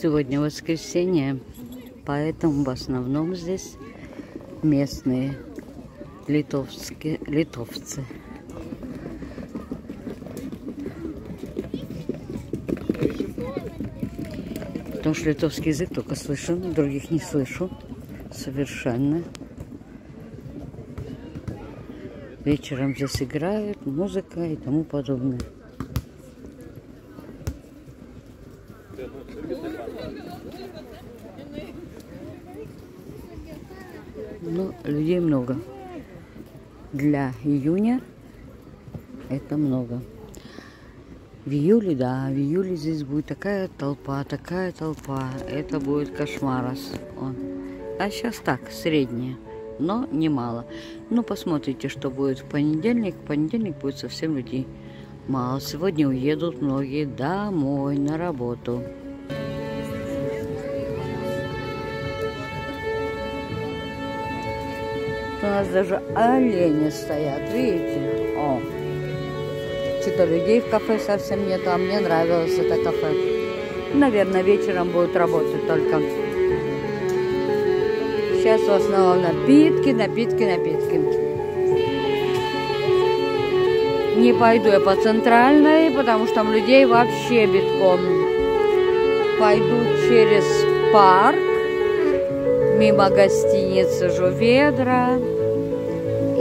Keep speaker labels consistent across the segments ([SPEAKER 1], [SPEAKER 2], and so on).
[SPEAKER 1] Сегодня воскресенье, поэтому в основном здесь местные литовцы. Потому что литовский язык только слышу, других не слышу совершенно. Вечером здесь играют, музыка и тому подобное. Ну, людей много. Для июня это много. В июле, да, в июле здесь будет такая толпа. Это будет кошмарос. А сейчас так, средняя, но немало. Ну, посмотрите, что будет в понедельник. В понедельник будет совсем людей мало. Сегодня уедут многие домой, на работу. У нас даже олени стоят, видите? О, что-то людей в кафе совсем нет, а мне нравилось это кафе. Наверное, вечером будут работать только. Сейчас в основном напитки. Не пойду я по центральной, потому что там людей вообще битком. Пойду через парк, мимо гостиницы Жуведра,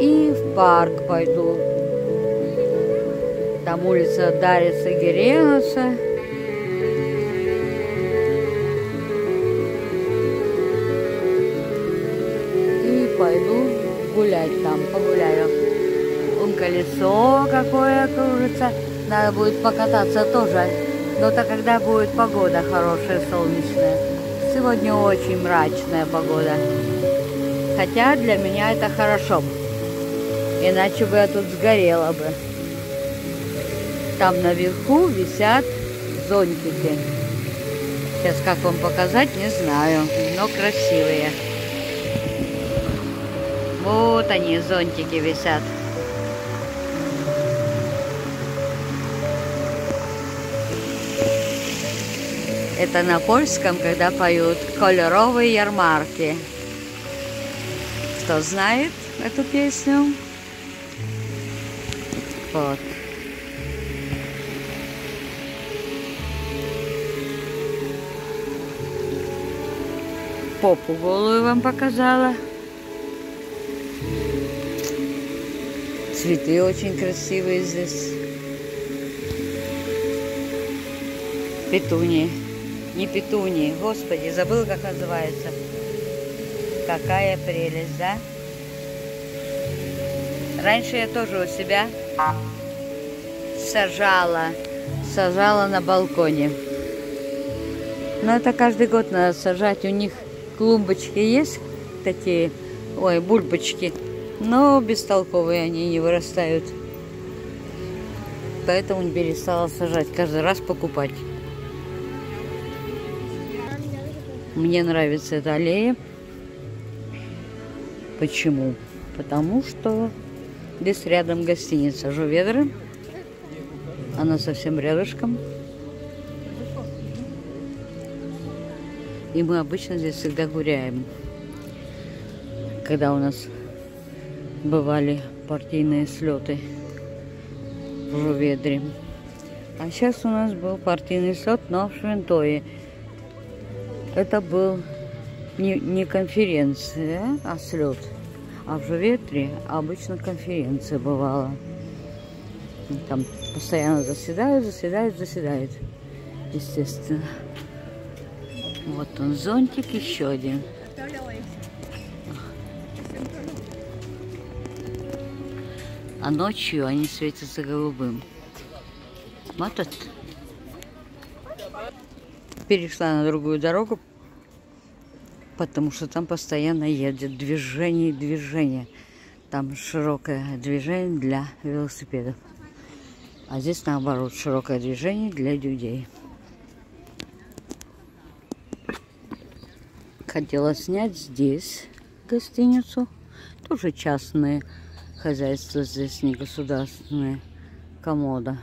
[SPEAKER 1] и в парк пойду. Там улица Дариса Геренуса. И пойду гулять там, погуляю. Вон колесо какое кружится. Надо будет покататься тоже. Но то когда будет погода хорошая, солнечная. Сегодня очень мрачная погода. Хотя для меня это хорошо. Иначе бы я тут сгорела бы. Там наверху висят зонтики. Сейчас как вам показать, не знаю. Но красивые. Вот они, зонтики висят. Это на польском, когда поют «Колоровые ярмарки». Кто знает эту песню? Вот. Попу голую вам показала. Цветы очень красивые здесь. Петунии. Не петунии. Господи, забыла, как называется. Какая прелесть, да? Раньше я тоже у себя сажала на балконе. Но это каждый год надо сажать. У них клумбочки есть такие, ой, бульбочки, но бестолковые они не вырастают. Поэтому перестала сажать, каждый раз покупать. Мне нравится эта аллея. Почему? Потому что здесь рядом гостиница Жуведра. Она совсем рядышком. И мы обычно здесь всегда гуляем. Когда у нас бывали партийные слеты в Жуведре. А сейчас у нас был партийный слет, но в Швентое. Это был не конференция, а слет. А в Жуведре обычно конференция бывала. Там постоянно заседают. Естественно. Вот он, зонтик, еще один. А ночью они светятся голубым. Вот это. Перешла на другую дорогу, потому что там постоянно едет движение. Там широкое движение для велосипедов. А здесь наоборот, широкое движение для людей. Хотела снять здесь гостиницу. Тоже частные хозяйства здесь, не государственные. Комода.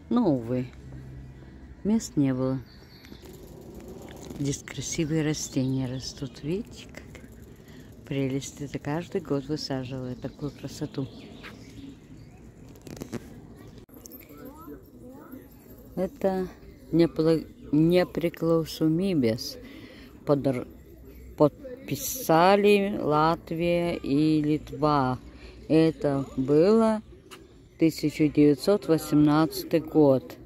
[SPEAKER 1] Но, увы, мест не было. Здесь красивые растения растут. Видите, как прелесть. Это каждый год высаживают такую красоту. Это Неприклаусумибес. Подписали Латвия и Литва. Это было 1918 год.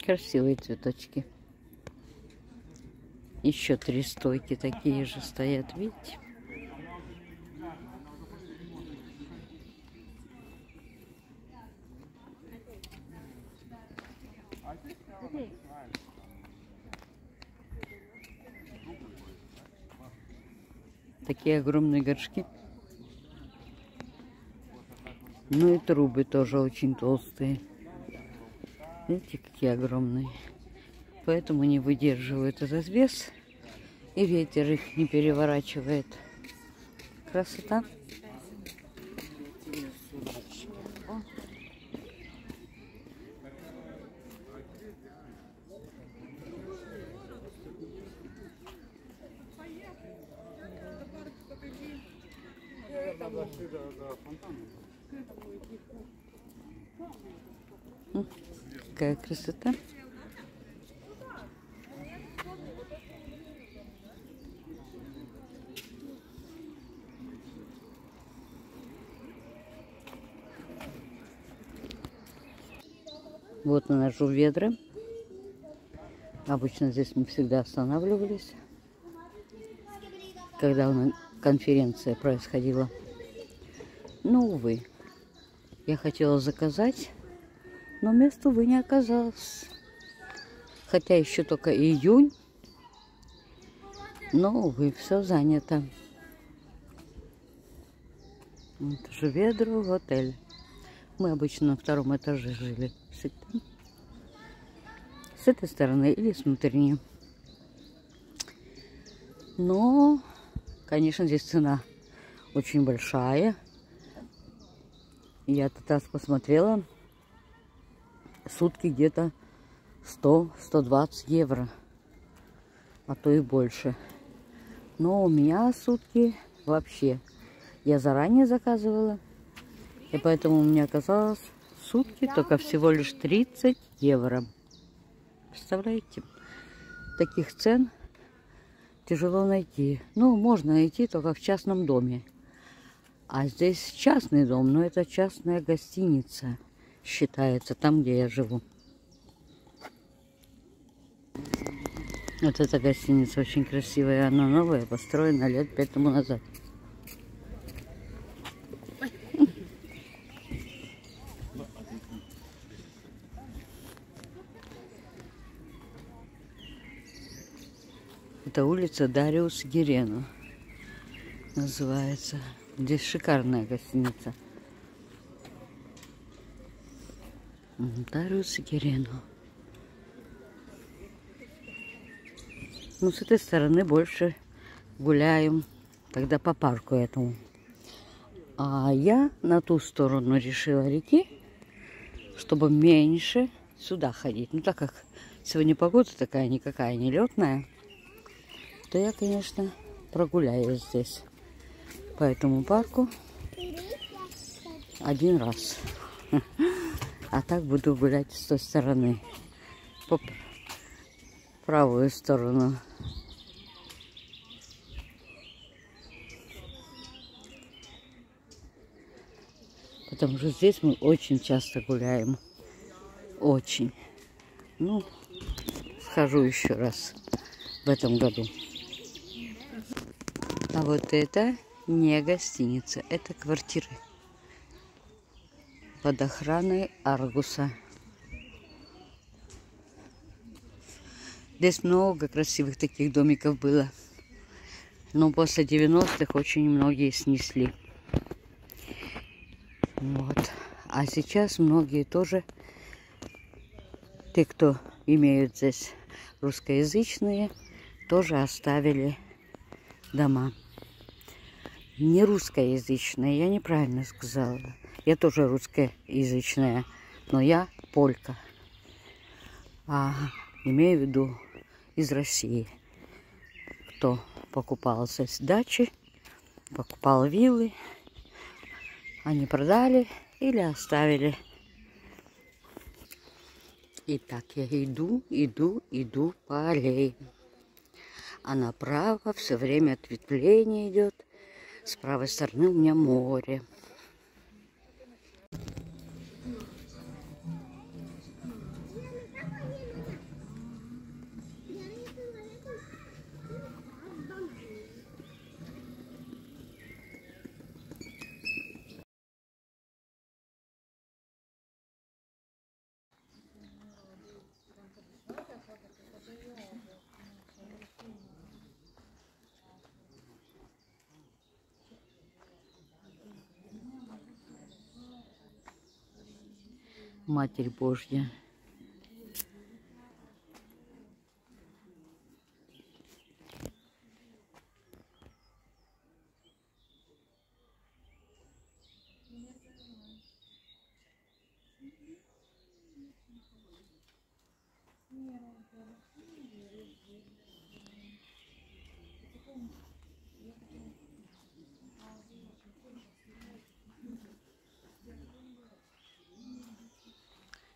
[SPEAKER 1] Красивые цветочки. Еще 3 стойки такие же стоят, видите? Такие огромные горшки. Ну и трубы тоже очень толстые. Видите, какие огромные. Поэтому не выдерживают этот вес. И ветер их не переворачивает. Красота. Какая красота. Вот наношу ведра. Обычно здесь мы всегда останавливались, когда конференция происходила. Но, увы, я хотела заказать, но места, увы, не оказалось. Хотя еще только июнь, но, увы, все занято. Это же Ведро отель. Мы обычно на 2-м этаже жили. Всегда. С этой стороны или с внутренней. Но, конечно, здесь цена очень большая. Я этот раз посмотрела. Сутки где-то 100-120 евро. А то и больше. Но у меня сутки вообще. Я заранее заказывала. И поэтому у меня оказалось сутки только всего лишь 30 евро. Представляете? Таких цен тяжело найти. Ну, можно найти только в частном доме. А здесь частный дом, но это частная гостиница считается, там, где я живу. Вот эта гостиница очень красивая. Она новая, построена лет 5 тому назад. Это улица Дариус Гирено называется. Здесь шикарная гостиница. Дариус Гирено. Ну, с этой стороны больше гуляем тогда по парку этому. А я на ту сторону решила реки, чтобы меньше сюда ходить. Ну, так как сегодня погода такая никакая, не летная, то я, конечно, прогуляюсь здесь по этому парку 1 раз. А так буду гулять с той стороны, по правую сторону. Потому что здесь мы очень часто гуляем. Очень. Ну, схожу еще раз в этом году. А вот это не гостиница, это квартиры под охраной Аргуса. Здесь много красивых таких домиков было. Но после 90-х очень многие снесли. Вот. А сейчас многие тоже, те, кто имеют здесь русскоязычные, тоже оставили дома. Не русскоязычные, я неправильно сказала. Я тоже русскоязычная, но я полька. А имею в виду из России. Кто покупал здесь дачи, покупал виллы, они продали или оставили. Итак, я иду по аллее. А направо все время ответвление идет. С правой стороны у меня море. Матерь Божья.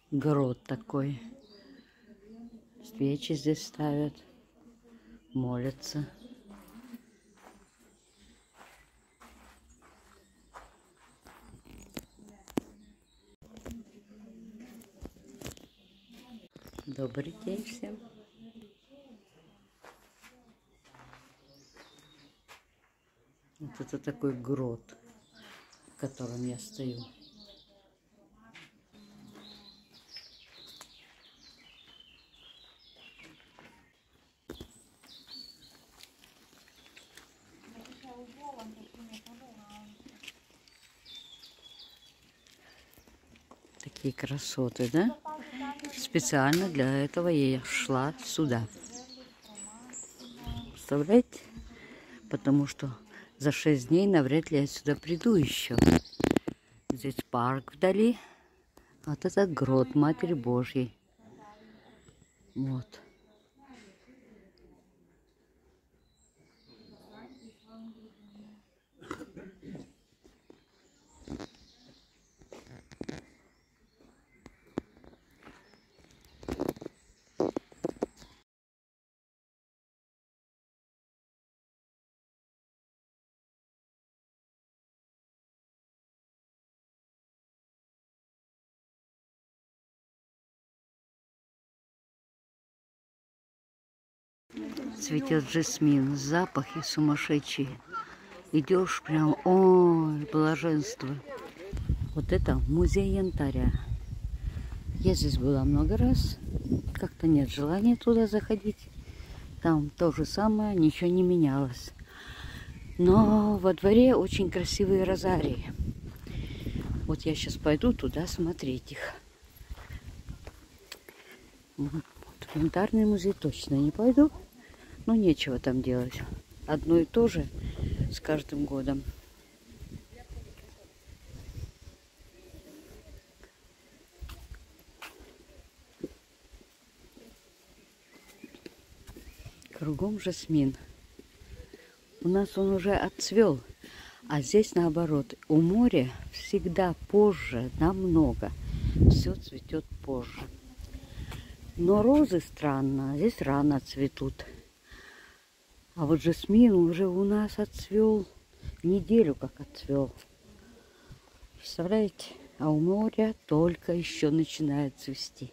[SPEAKER 1] Грот такой. Свечи здесь ставят, молятся. Добрый день всем. Вот это такой грот, в котором я стою. Такие красоты, да? Специально для этого я шла сюда. Представляете? Потому что за 6 дней навряд ли я сюда приду еще. Здесь парк вдали. Вот это грот Матери Божьей. Вот. Цветет жасмин, запахи сумасшедшие. Идешь прям, ой, блаженство. Вот это музей янтаря. Я здесь была много раз. Как-то нет желания туда заходить. Там то же самое, ничего не менялось. Но во дворе очень красивые розарии. Вот я сейчас пойду туда смотреть их. Вот в янтарный музей точно не пойду. Ну, нечего там делать. Одно и то же с каждым годом. Кругом жасмин. У нас он уже отцвел, а здесь наоборот. У моря всегда позже, намного. Все цветет позже. Но розы странно, здесь рано цветут. А вот жасмин уже у нас отцвел неделю, как отцвел. Представляете? А у моря только еще начинает цвести.